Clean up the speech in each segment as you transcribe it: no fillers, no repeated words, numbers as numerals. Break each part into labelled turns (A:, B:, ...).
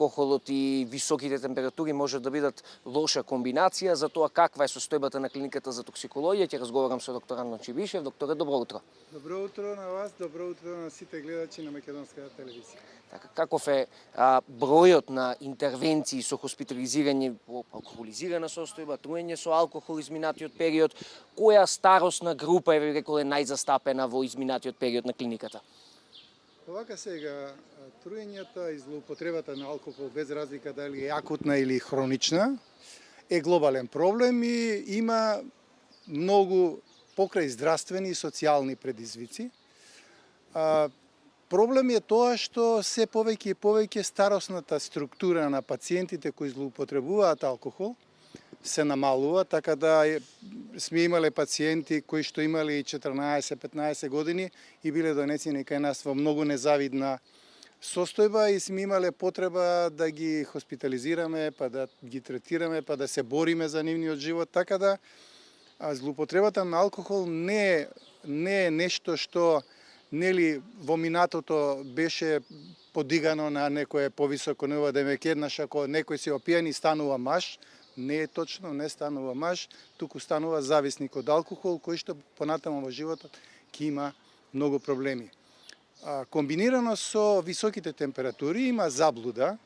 A: алкохолот и високите температури можат да бидат лоша комбинација. За тоа каква е состојбата на клиниката за токсикологија, ќе разговарам со доктор Ано Чибишев. Докторе, добро утро.
B: Добро утро на вас, добро утро на сите гледачи на Македонската телевизија.
A: Така, каков е бројот на интервенции со хоспитализирање по алкохолизирана состојба, труење со алкохол изминатиот период? Која старосна група е најзастапена во изминатиот период на клиниката?
B: Овака сега, труењата и злоупотребата на алкохол, без разлика дали е акутна или хронична, е глобален проблем и има многу покрај здравствени и социјални предизвици. Проблем е тоа што се повеќе и повеќе старосната структура на пациентите кои злоупотребуваат алкохол се намалува, така да сме имале пациенти кои што имали 14-15 години и биле донесени кај нас во многу незавидна состојба и сме имале потреба да ги хоспитализираме, па да ги третираме, па да се бориме за нивниот живот, така да злоупотребата на алкохол не е нешто што во минатото беше подигано на некое повисоко ниво, да еднаш ако некој се опијан и станува маж. Не е точно, не станува маж, туку станува зависник од алкохол, кој што понатаму во животот ќе има многу проблеми. Комбинирано со високите температури има заблуда,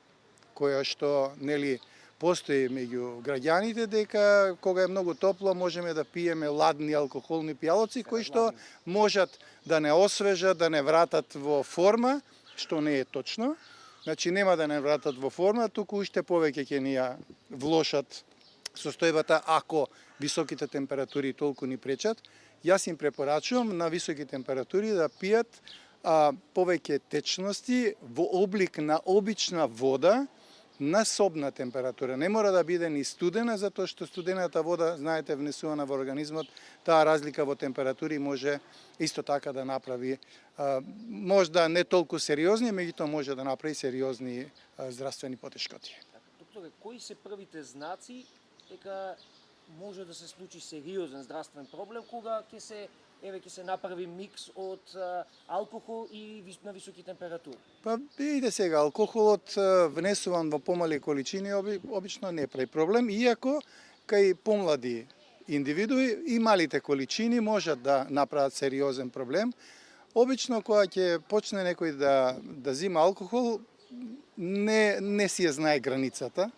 B: која што постои меѓу граѓаните, дека кога е многу топло можеме да пиеме ладни алкохолни пијалоци, кои што можат да не освежат, да не вратат во форма, што не е точно. Значи нема да не вратат во форма, туку уште повеќе ќе ни ја влошат состојбата ако високите температури толку ни пречат. Јас им препорачувам на високи температури да пијат повеќе течности во облик на обична вода на собна температура. Не мора да биде ни студена, затоа што студената вода, знаете, внесувана во организмот, таа разлика во температури може исто така да направи, можда не толку сериозни, меѓутоа може да направи сериозни здравствени потешкоти.
A: Докторе, кои се првите знаци дека може да се случи сериозен здравствен проблем кога ќе се направи микс од алкохол и на високи температури?
B: Па видите сега, алкохолот внесуван во помали количини обично не прави проблем, иако кај помлади индивидуи и малите количини можат да направат сериозен проблем. Обично кога ќе почне некој да зима алкохол, не си ја знае границата,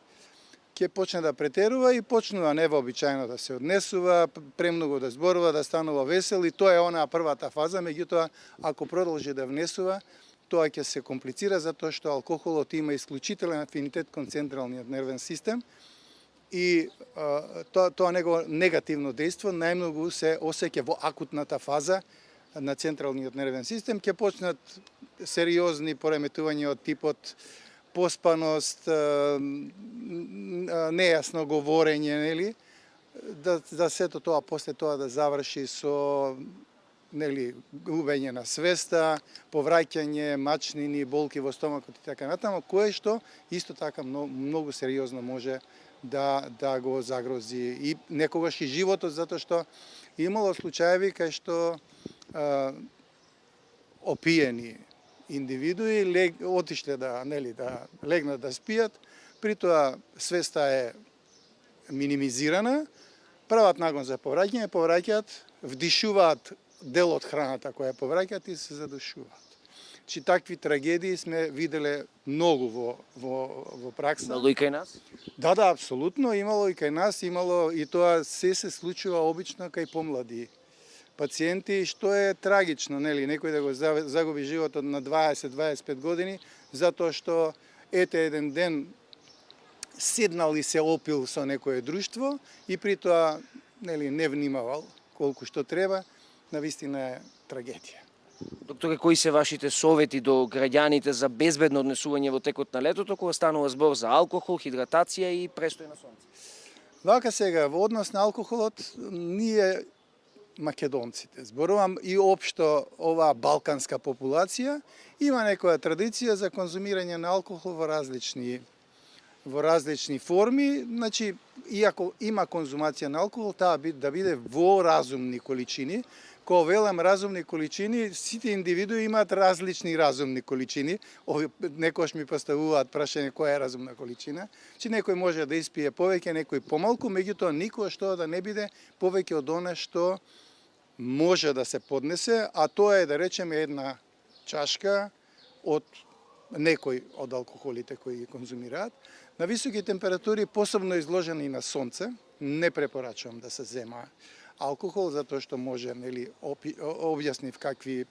B: ќе почне да претерува и почнува невообичаено да се однесува, премногу да зборува, да станува весел и тоа е онаа првата фаза, меѓутоа ако продолжи да внесува, тоа ќе се комплицира затоа што алкохолот има исклучителен афинитет кон централниот нервен систем и тоа негово негативно дејство најмногу се осеќа во акутната фаза на централниот нервен систем, ќе почнат сериозни пореметувања од типот поспаност, нејасно говорење, да сето тоа после тоа да заврши со губење на свеста, повраќање, мачнини, болки во стомакот и така натаму, кое што исто така многу сериозно може да го загрози и некогаш и животот, затоа што имало случаеви кај што опиени индивидуи отишле да легнат да спијат, при тоа свеста е минимизирана, прават нагон за повраќање, повраќаат, вдишуваат дел од храната која повраќаат и се задушуваат. Чи такви трагедии сме виделе многу во пракса.
A: Имало и кај нас?
B: Да, апсолутно, имало и кај нас, имало и тоа се случува обично кај помлади пациенти, што е трагично, некој да го загуби животот на 20-25 години, затоа што еден ден седнал и се опил со некое друштво и при тоа не внимавал колку што треба, навистина е трагедија.
A: Докторе, кои се вашите совети до граѓаните за безбедно однесување во текот на летото, кога станува збор за алкохол, хидратација и престој на сонце?
B: Вака сега, во однос на алкохолот, ние македонците, зборувам и општо оваа балканска популација, има некоја традиција за конзумирање на алкохол во различни форми, значи, иако има конзумација на алкохол, таа да биде во разумни количини, Кога велам разумни количини, сите индивидуи имаат различни разумни количини. Некојаш ми поставуваат прашање која е разумна количина. Че некој може да испие повеќе, некој помалку, меѓутоа никогаш тоа да не биде повеќе од она што може да се поднесе, а тоа е да речеме една чашка од некој од алкохолите кои ги конзумираат. На високи температури, посебно изложени на сонце, не препорачувам да се зема алкохол, затоа што може, објаснив какви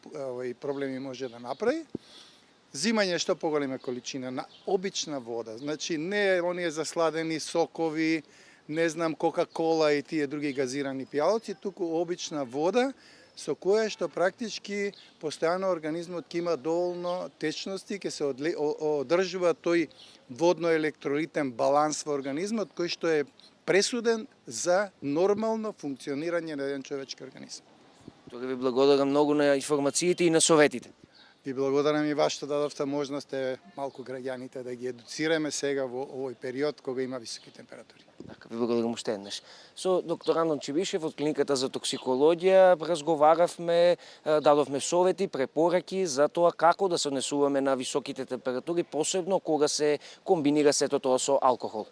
B: проблеми може да направи. Зимање што поголема количина на обична вода, значи не оние засладени сокови, не знам, Кока-кола и тие други газирани пијалоци, туку обична вода, со која што практички постојано организмот ќе има доволно течности, ќе се одржува тој водно-електролитен баланс во организмот, кој што е пресуден за нормално функционирање на еден човечки организм.
A: Тоа ви благодарам многу на информациите и на советите.
B: Ви благодарам и вас што дадовте можност малку граѓаните да ги едуцираме сега во овој период кога има високи температури.
A: Така, ви благодарам уште еднаш. Со доктор Антон Чибишев од клиниката за токсикологија разговаравме, дадовме совети, препораки за тоа како да се однесуваме на високите температури, посебно кога се комбинира сето тоа со алкохол.